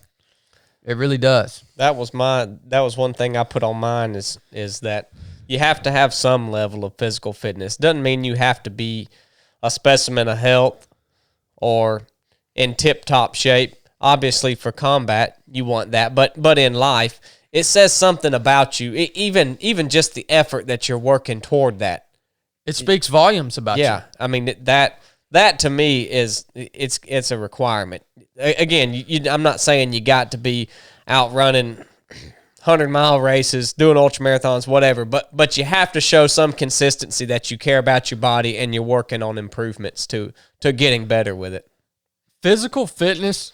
It really does. That was one thing I put on mine is that you have to have some level of physical fitness. Doesn't mean you have to be a specimen of health or in tip-top shape. Obviously, for combat, you want that. But in life, it says something about you. Even just the effort that you're working toward that. It speaks volumes about you. Yeah, I mean, that to me it's a requirement. Again, I'm not saying you got to be out running 100-mile races, doing ultramarathons, whatever. But you have to show some consistency that you care about your body and you're working on improvements to getting better with it. Physical fitness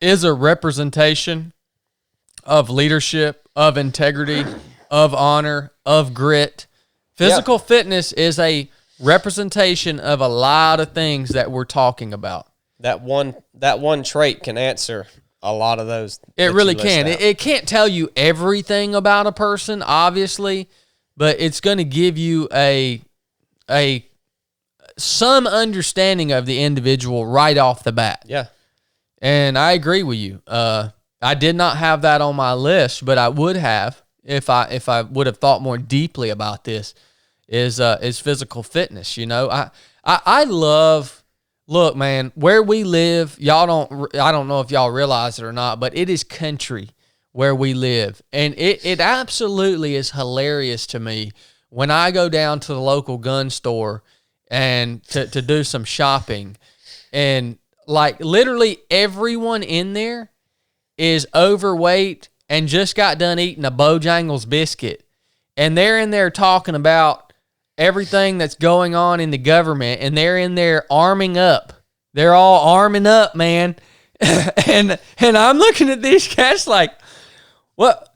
is a representation of leadership, of integrity, of honor, of grit. Physical fitness is a representation of a lot of things that we're talking about. That one trait can answer a lot of those. It really can. It can't tell you everything about a person, obviously, but it's going to give you some understanding of the individual right off the bat. Yeah. And I agree with you. I did not have that on my list, but I would have if I would have thought more deeply about this. Is physical fitness. You know, I love. Look, man, where we live, I don't know if y'all realize it or not, but it is country where we live. And it absolutely is hilarious to me when I go down to the local gun store and to do some shopping. And like literally everyone in there is overweight and just got done eating a Bojangles biscuit. And they're in there talking about everything that's going on in the government, and they're in there arming up. They're all arming up, man. and I'm looking at these cats like, what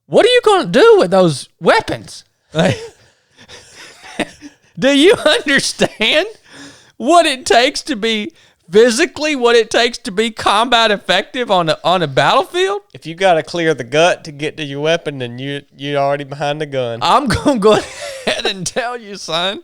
are you going to do with those weapons? Like, do you understand what it takes to be physically, what it takes to be combat effective on a battlefield? If you got to clear the gut to get to your weapon, then you're already behind the gun. I'm going to go ahead and tell you, son,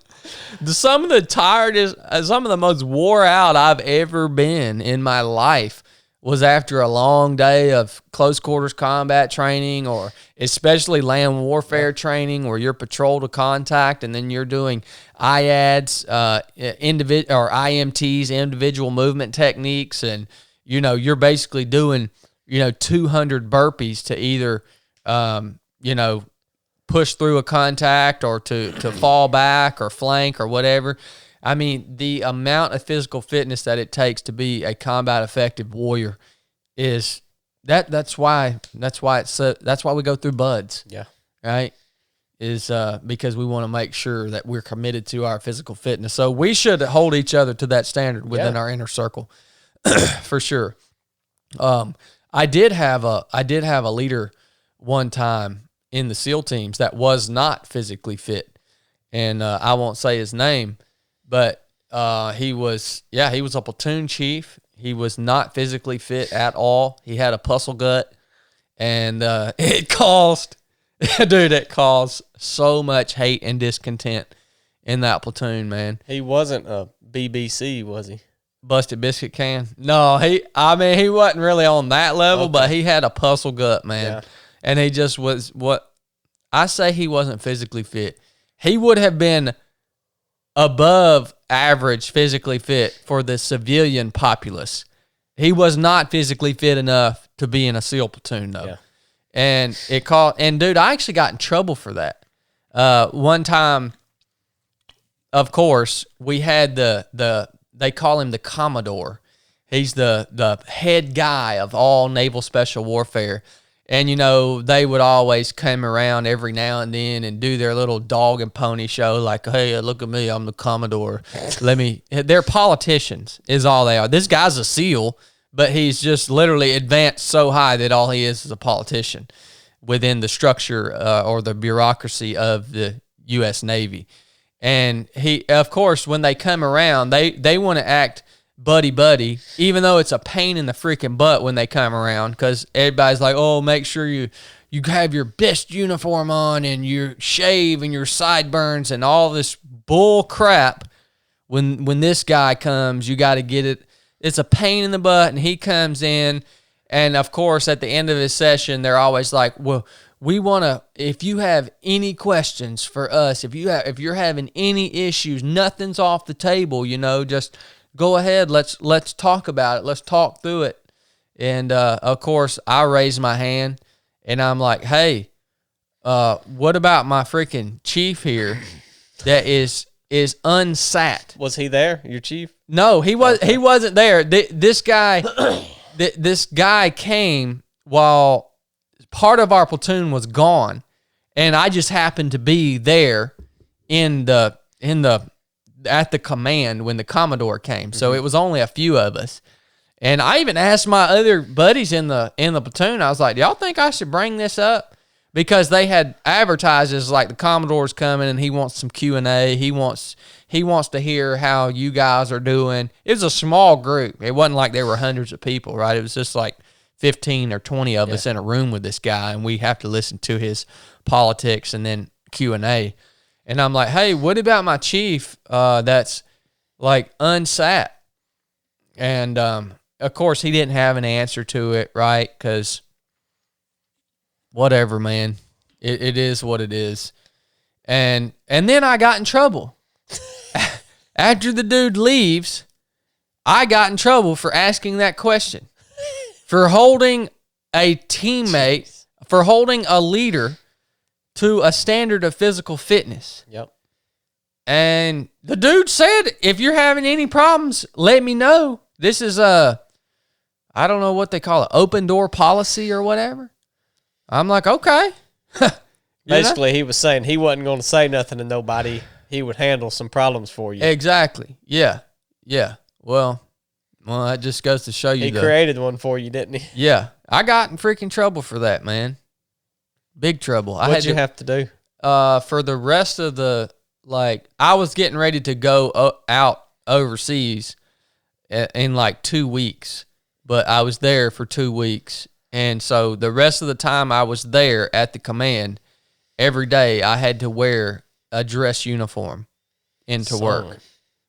some of the most wore out I've ever been in my life was after a long day of close quarters combat training, or especially land warfare training, where you're patrol to contact and then you're doing IADs, IMTs, individual movement techniques, and you're basically doing 200 burpees to either push through a contact or to fall back or flank or whatever. I mean, the amount of physical fitness that it takes to be a combat effective warrior is that's why we go through buds. Yeah. Right? Is because we want to make sure that we're committed to our physical fitness. So we should hold each other to that standard within our inner circle. For sure. I did have a leader one time in the SEAL teams that was not physically fit. And I won't say his name, but he was a platoon chief. He was not physically fit at all. He had a puzzle gut, and it caused so much hate and discontent in that platoon, man. He wasn't a BBC, was he? Busted biscuit can? No, he wasn't really on that level, but he had a puzzle gut, man. Yeah. And he just was I say he wasn't physically fit. He would have been above average physically fit for the civilian populace. He was not physically fit enough to be in a SEAL platoon, though. Yeah. And dude, I actually got in trouble for that. One time, of course, we had they call him the Commodore. He's the head guy of all naval special warfare. And, they would always come around every now and then and do their little dog and pony show like, hey, look at me, I'm the Commodore. They're politicians is all they are. This guy's a SEAL, but he's just literally advanced so high that all he is a politician within the structure or the bureaucracy of the U.S. Navy. And of course, when they come around, they want to act buddy, even though it's a pain in the freaking butt when they come around, because everybody's like, oh, make sure you have your best uniform on and you shave and your sideburns and all this bull crap. When this guy comes, you got to get it. It's a pain in the butt, and he comes in, and of course, at the end of his session, they're always like, well, we want to, if you have any questions for us, if you're having any issues, nothing's off the table, just go ahead, let's talk about it. Let's talk through it. And of course, I raise my hand, and I'm like, hey, what about my freaking chief here that is unsat? Was he there, your chief? No, he wasn't there. This guy came while part of our platoon was gone, and I just happened to be there at the command when the Commodore came. So it was only a few of us. And I even asked my other buddies in the platoon, I was like, do y'all think I should bring this up? Because they had advertises like the Commodore's coming and he wants some Q&A. He wants to hear how you guys are doing. It was a small group. It wasn't like there were hundreds of people, right? It was just like 15 or 20 of us in a room with this guy, and we have to listen to his politics and then Q&A. And I'm like, hey, what about my chief that's like unsat? And of course, he didn't have an answer to it, right? Because whatever, man. It is what it is. And then I got in trouble. After the dude leaves, I got in trouble for asking that question. For holding a teammate, for holding a leader to a standard of physical fitness. Yep. And the dude said, if you're having any problems, let me know. This is I don't know what they call it, open door policy or whatever. I'm like, okay. Basically, he was saying he wasn't going to say nothing to nobody. He would handle some problems for you. Exactly. Yeah. Yeah. Well, that just goes to show you. He created one for you, didn't he? Yeah. I got in freaking trouble for that, man. Big trouble. What'd you have to do? For the rest of I was getting ready to go out overseas in like 2 weeks, but I was there for 2 weeks. And so the rest of the time I was there at the command, every day I had to wear a dress uniform into work.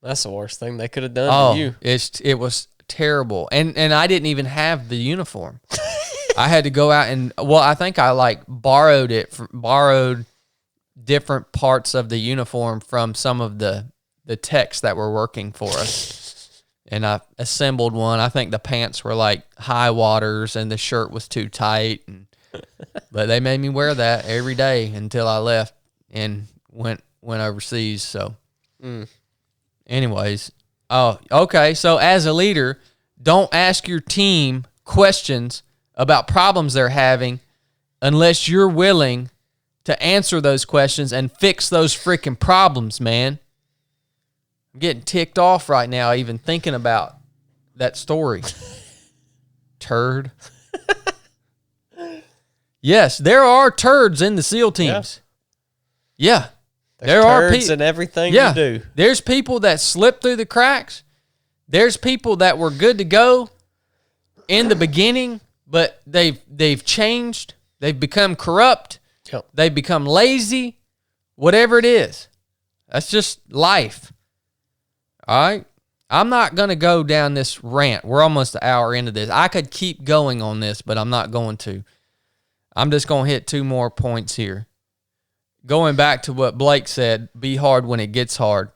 That's the worst thing they could have done to you. It was terrible. And I didn't even have the uniform. I had to go out and, I think I borrowed different parts of the uniform from some of the techs that were working for us. And I assembled one. I think the pants were like high waters and the shirt was too tight. But they made me wear that every day until I left and went overseas. So anyways, okay. So as a leader, don't ask your team questions about problems they're having unless you're willing to answer those questions and fix those freaking problems, man. I'm getting ticked off right now even thinking about that story. Turd. Yes, there are turds in the SEAL teams. Yeah. There are turds in everything you do. There's people that slip through the cracks. There's people that were good to go in the beginning, but they've changed. They've become corrupt. Yep. They've become lazy. Whatever it is. That's just life. All right? I'm not going to go down this rant. We're almost an hour into this. I could keep going on this, but I'm not going to. I'm just going to hit 2 more points here. Going back to what Blake said, be hard when it gets hard.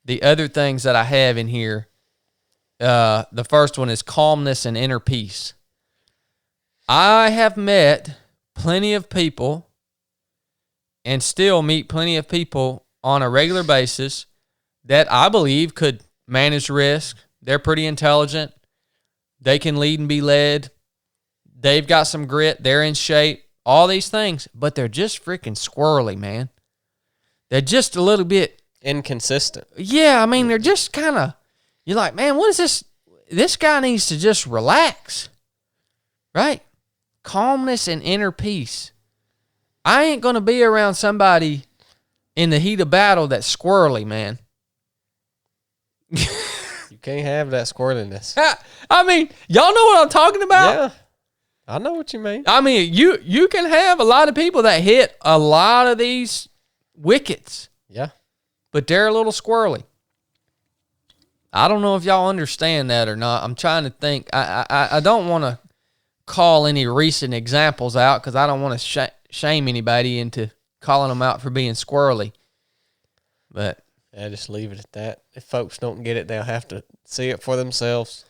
The other things that I have in here, the first one is calmness and inner peace. I have met plenty of people and still meet plenty of people on a regular basis that I believe could manage risk. They're pretty intelligent. They can lead and be led. They've got some grit. They're in shape. All these things. But they're just freaking squirrely, man. They're just a little bit inconsistent. Yeah, I mean, they're just kind of, you're like, man, what is this? This guy needs to just relax. Right? Calmness and inner peace. I ain't going to be around somebody in the heat of battle that's squirrely, man. You can't have that squirreliness. I mean, y'all know what I'm talking about? Yeah. I know what you mean. I mean, you can have a lot of people that hit a lot of these wickets. Yeah. But they're a little squirrely. I don't know if y'all understand that or not. I'm trying to think. I don't want to call any recent examples out because I don't want to shame anybody into calling them out for being squirrely. But yeah, just leave it at that. If folks don't get it, they'll have to see it for themselves.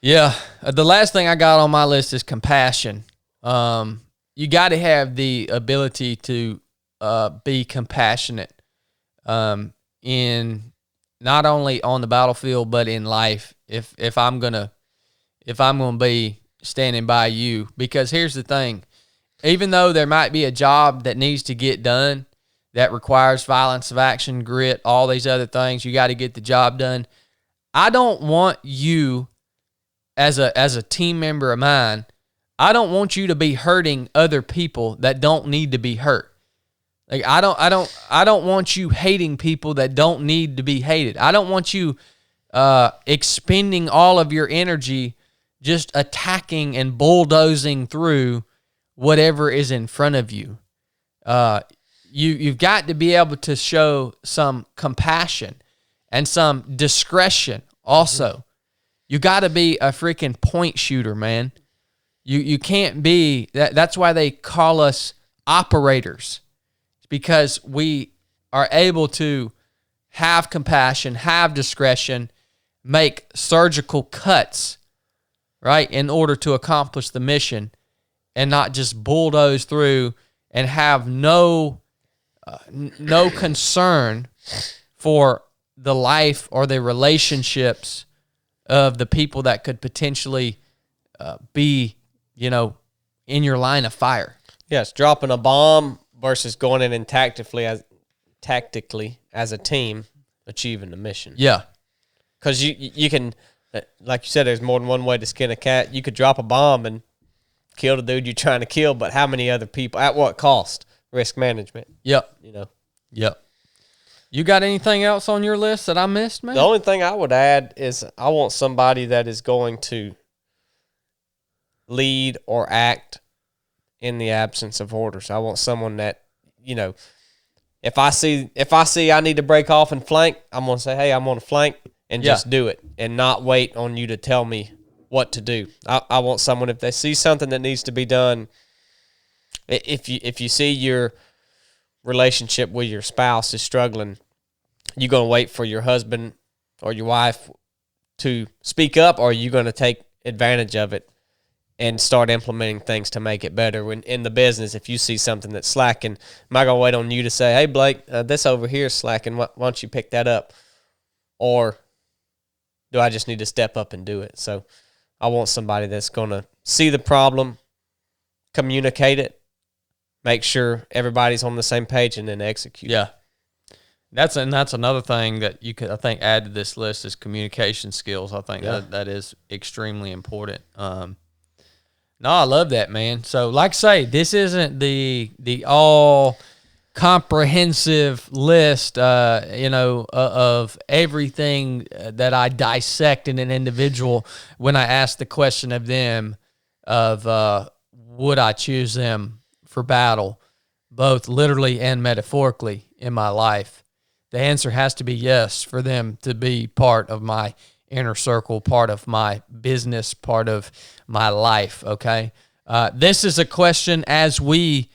Yeah. The last thing I got on my list is compassion. You got to have the ability to be compassionate in not only on the battlefield but in life. If I'm gonna be standing by you, because here's the thing: even though there might be a job that needs to get done that requires violence of action, grit, all these other things, you got to get the job done. I don't want you as a team member of mine. I don't want you to be hurting other people that don't need to be hurt. Like I don't want you hating people that don't need to be hated. I don't want you expending all of your energy just attacking and bulldozing through whatever is in front of you. You've got to be able to show some compassion and some discretion also. Mm-hmm. You got to be a freaking point shooter, man. You can't be that. That's why they call us operators, because we are able to have compassion, have discretion, make surgical cuts, right, in order to accomplish the mission, and not just bulldoze through and have no concern for the life or the relationships of the people that could potentially be, in your line of fire. Yes, dropping a bomb versus going in and tactically as a team achieving the mission. Yeah. Because you can, like you said, there's more than one way to skin a cat. You could drop a bomb and kill the dude you're trying to kill, but how many other people? At what cost? Risk management. Yep. Yep. You got anything else on your list that I missed, man? The only thing I would add is I want somebody that is going to lead or act in the absence of orders. I want someone that, if I see I need to break off and flank, I'm going to say, hey, I'm on a flank, and just do it and not wait on you to tell me what to do. I want someone, if they see something that needs to be done, if you see your relationship with your spouse is struggling, you going to wait for your husband or your wife to speak up, or are you going to take advantage of it and start implementing things to make it better? When in the business, if you see something that's slacking, am I going to wait on you to say, hey, Blake, this over here is slacking, why don't you pick that up? Or do I just need to step up and do it? So I want somebody that's going to see the problem, communicate it, make sure everybody's on the same page, and then execute. Yeah. That's another thing that you could, I think, add to this list is communication skills. I think that is extremely important. No, I love that, man. So, like I say, this isn't the all comprehensive list, of everything that I dissect in an individual when I ask the question of them of would I choose them for battle, both literally and metaphorically in my life. The answer has to be yes for them to be part of my inner circle, part of my business, part of my life, okay? This is a question as we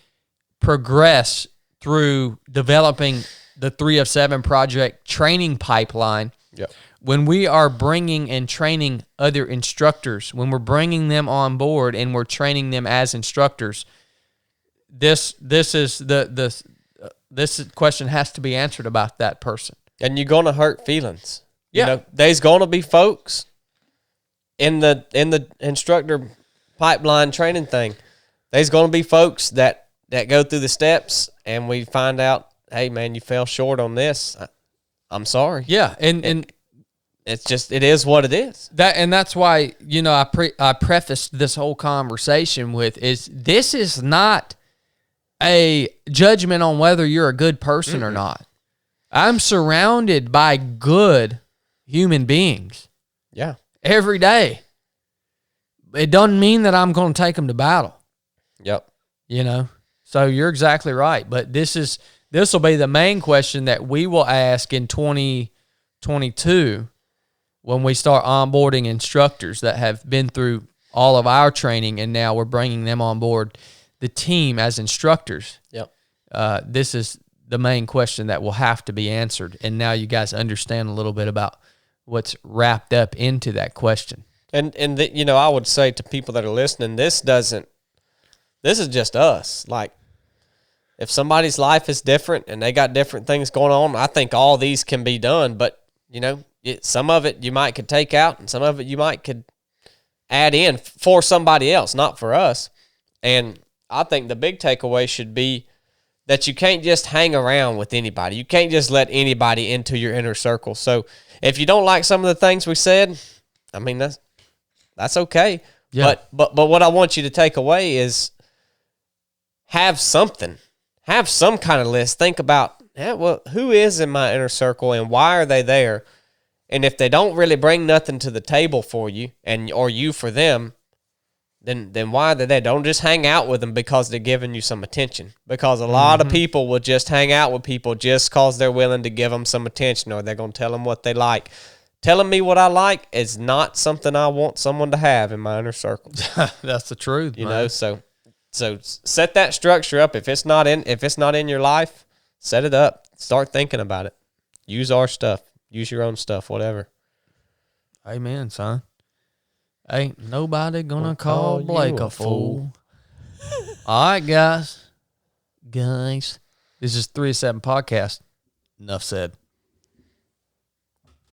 progress through developing the 3 of 7 project training pipeline. Yep. When we are bringing and training other instructors, when we're bringing them on board and we're training them as instructors, this question has to be answered about that person. And you're going to hurt feelings. Yeah. There's going to be folks in the instructor pipeline training thing. There's going to be folks that go through the steps and we find out, hey man, you fell short on this. I'm sorry. Yeah, and it's just, it is what it is. That's why, I prefaced this whole conversation with this is not a judgment on whether you're a good person or not. I'm surrounded by good human beings. Yeah. Every day. It doesn't mean that I'm going to take them to battle. Yep. So you're exactly right. But this will be the main question that we will ask in 2022 when we start onboarding instructors that have been through all of our training and now we're bringing them on board the team as instructors. Yep. This is the main question that will have to be answered. And now you guys understand a little bit about what's wrapped up into that question. And I would say to people that are listening, this is just us. Like, if somebody's life is different and they got different things going on, I think all these can be done. But, some of it you might could take out and some of it you might could add in for somebody else, not for us. And I think the big takeaway should be that you can't just hang around with anybody. You can't just let anybody into your inner circle. So if you don't like some of the things we said, I mean, that's okay. Yeah. But what I want you to take away is have something. Have some kind of list. Think about, who is in my inner circle and why are they there? And if they don't really bring nothing to the table for you or you for them, then why are they there? Don't just hang out with them because they're giving you some attention. Because a lot of people will just hang out with people just because they're willing to give them some attention or they're going to tell them what they like. Telling me what I like is not something I want someone to have in my inner circle. That's the truth, man. So set that structure up. If it's not in your life, set it up. Start thinking about it. Use our stuff. Use your own stuff, whatever. Amen, son. Ain't nobody gonna call Blake a fool. All right, guys. This is 3 of 7 podcast. Enough said.